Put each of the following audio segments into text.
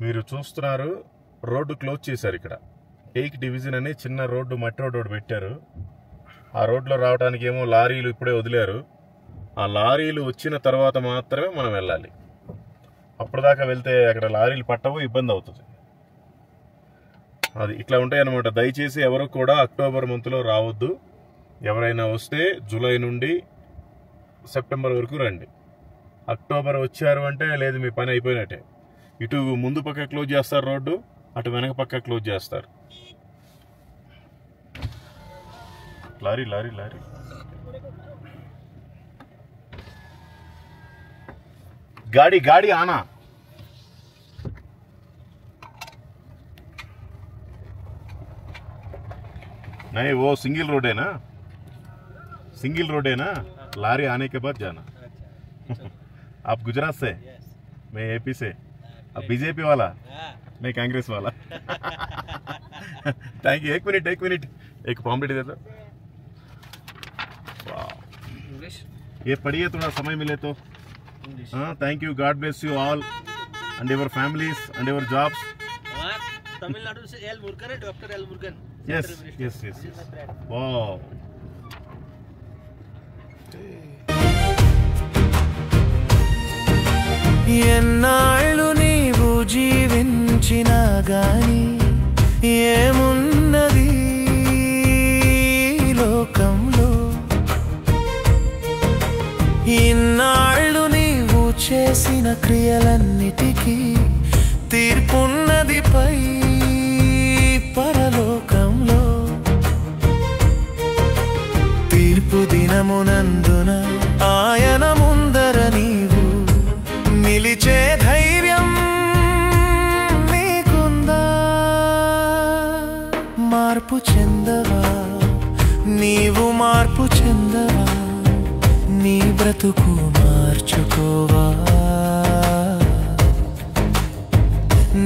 మీరు చూస్తున్నారు road close చేశారు. ఇక్కడ టేక్ డివిజన్ అని చిన్న రోడ్డు, మట్టి రోడ్డు పెట్టారు. ఆ రోడ్లో రావడానికి ఏమో లారీలు ఇప్పుడే వదిలేరు. ఆ లారీలు వచ్చిన తర్వాత మాత్రమే మనం వెళ్ళాలి. అప్పటిదాకా వెళ్తే అక్కడ లారీలు పట్టవు, ఇబ్బంది అవుతుంది. అది ఇట్లా ఉంటాయన్నమాట. దయచేసి ఎవరు కూడా అక్టోబర్ మంత్లో రావద్దు. ఎవరైనా వస్తే జూలై నుండి సెప్టెంబర్ వరకు రండి. అక్టోబర్ వచ్చారు అంటే లేదు, మీ పని అయిపోయినట్టే. ఇటు ముందు పక్క క్లోజ్ చేస్తారు రోడ్డు, అటు వెనక పక్క క్లోజ్ చేస్తారు. లారీ లారీ లారీ गाड़ी गाड़ी आना। नहीं वो सिंगल रोड है ना, सिंगल रोड है ना, लारी आने के बाद जाना। आप गुजरात से? मैं एपी से। अब बीजेपी वाला, मैं कांग्रेस वाला। Thank you. एक मिनट एक पॉम्पलेट दे दो। ये पढ़िए, थोड़ा समय मिले तो। Thank you. God bless you all and your families and your jobs. Tamil Nadu se L Murugan है, Dr. L Murugan. Yes. Wow. ఎన్నాళ్ళు నీవు జీవించినా గాని ఏమున్నది లోకంలో, ఇన్నాళ్ళు నీవు చేసిన క్రియలన్నిటికీ తీర్పున్నది పై పరలోకంలో. తీర్పు దినమునందున ఆయన ముందర నీవు నిలిచే ధైర్యం నీకుందా? మార్పు చెందవా, నీవు మార్పు చెందవా, నీ బ్రతుకు మార్చుకోవా,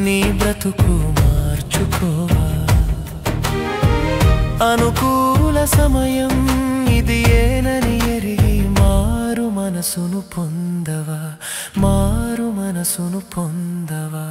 నీ బ్రతుకు మార్చుకోవా. అనుకూల సమయం ఇది ఏనని ఎరిగి మారు మనసును పొందవా, మారు మనసును పొందవా.